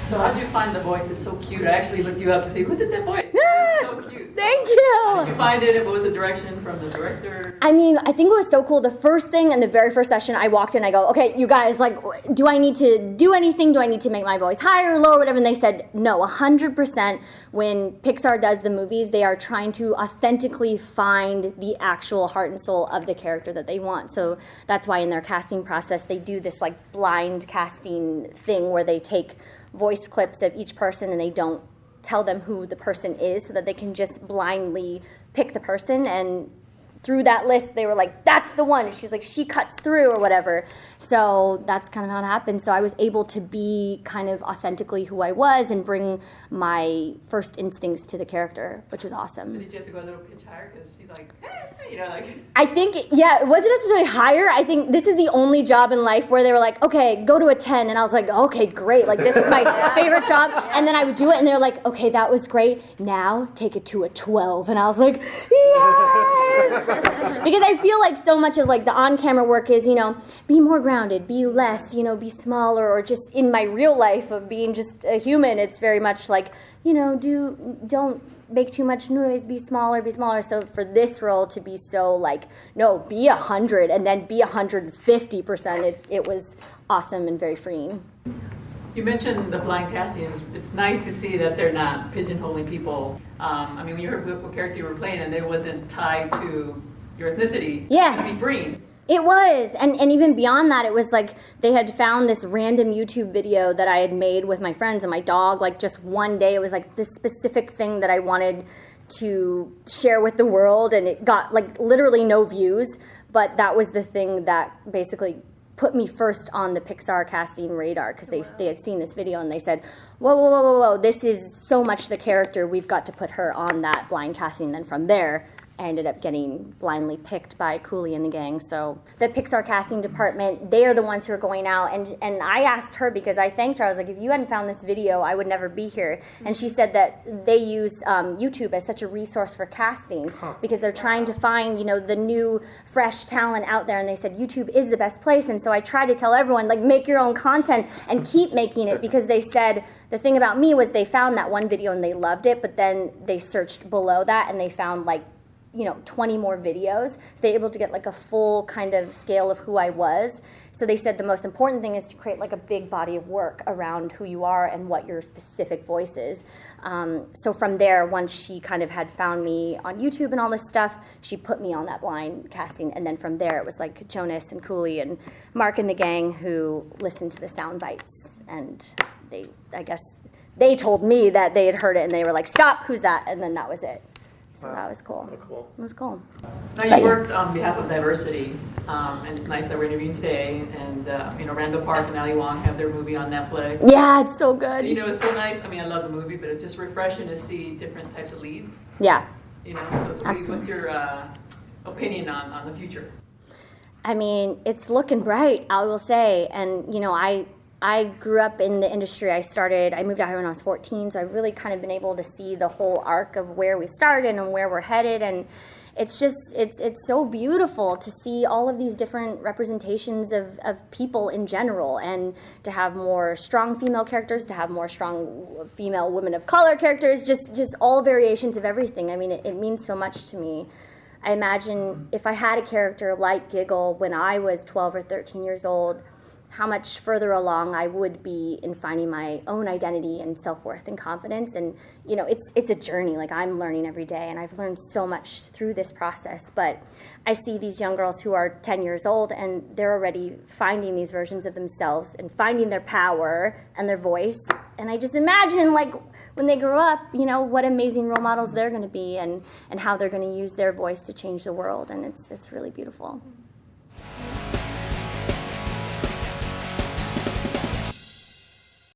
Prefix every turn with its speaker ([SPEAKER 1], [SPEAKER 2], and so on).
[SPEAKER 1] So how did you find the voice? It's so cute. I actually looked you up to see who did that voice. It's so cute.
[SPEAKER 2] Thank you.
[SPEAKER 1] How did you find it? What was the direction from the director?
[SPEAKER 2] I mean, I think it was so cool. The first thing in the very first session, I walked in, I go, okay, you guys, like, do I need to do anything? Do I need to make my voice higher or lower, whatever? And they said, no, 100%. When Pixar does the movies, they are trying to authentically find the actual heart and soul of the character that they want. So that's why in their casting process, they do this, like, blind casting thing where they take voice clips of each person and they don't tell them who the person is so that they can just blindly pick the person. And through that list, they were like, that's the one. And she's like, she cuts through or whatever. So that's kind of how it happened. So I was able to be kind of authentically who I was and bring my first instincts to the character, which was awesome.
[SPEAKER 1] Did you have to go a little pitch higher? Because she's like, hey, you know, like.
[SPEAKER 2] I think, yeah, it wasn't necessarily higher. I think this is the only job in life where they were like, okay, go to a 10. And I was like, okay, great. Like, this is my favorite job. And then I would do it, and they're like, okay, that was great. Now take it to a 12. And I was like, yes! Because I feel like so much of like the on-camera work is, you know, be more grounded, be less, you know, be smaller, or just in my real life of being just a human, it's very much like, you know, don't make too much noise, be smaller, be smaller. So for this role to be so like, no, be 100 and then be 150%, it was awesome and very freeing.
[SPEAKER 1] You mentioned the blind casting. It's nice to see that they're not pigeonholing people. I mean, when you heard what character you were playing and it wasn't tied to your ethnicity,
[SPEAKER 2] yeah,
[SPEAKER 1] just be freeing.
[SPEAKER 2] It was, and even beyond that, it was like they had found this random YouTube video that I had made with my friends and my dog, like just one day. It was like this specific thing that I wanted to share with the world, and it got like literally no views, but that was the thing that basically put me first on the Pixar casting radar, because they had seen this video and they said, whoa, this is so much the character, we've got to put her on that blind casting. And then from there, I ended up getting blindly picked by Cooley and the gang. So the Pixar casting department, they are the ones who are going out. And I asked her, because I thanked her, I was like, if you hadn't found this video, I would never be here. And she said that they use YouTube as such a resource for casting, because they're trying to find, you know, the new, fresh talent out there. And they said YouTube is the best place. And so I try to tell everyone, like, make your own content and keep making it, because they said the thing about me was they found that one video and they loved it, but then they searched below that and they found, like, you know, 20 more videos. So they're able to get like a full kind of scale of who I was. So they said the most important thing is to create like a big body of work around who you are and what your specific voice is. So from there, once she kind of had found me on YouTube and all this stuff, she put me on that blind casting. And then from there, it was like Jonas and Cooley and Mark and the gang who listened to the sound bites. And I guess they told me that they had heard it and they were like, stop, who's that? And then that was it. So that was cool. It was cool.
[SPEAKER 1] Now you worked on behalf of diversity, and it's nice that we're interviewing today. And you know, Randall Park and Ali Wong have their movie on Netflix.
[SPEAKER 2] Yeah, it's so good.
[SPEAKER 1] You know, it's so nice. I mean, I love the movie, but it's just refreshing to see different types of leads.
[SPEAKER 2] Yeah.
[SPEAKER 1] You know, so what's your opinion on the future?
[SPEAKER 2] I mean, it's looking bright, I will say. And you know, I grew up in the industry. I moved out here when I was 14, so I've really kind of been able to see the whole arc of where we started and where we're headed, and it's just, it's so beautiful to see all of these different representations of people in general, and to have more strong female characters, to have more strong female women of color characters, just all variations of everything. I mean, it means so much to me. I imagine if I had a character like Giggle when I was 12 or 13 years old, how much further along I would be in finding my own identity and self-worth and confidence. And, you know, it's a journey. Like, I'm learning every day, and I've learned so much through this process. But I see these young girls who are 10 years old, and they're already finding these versions of themselves and finding their power and their voice. And I just imagine, like, when they grow up, you know, what amazing role models they're going to be, and how they're going to use their voice to change the world. And it's really beautiful.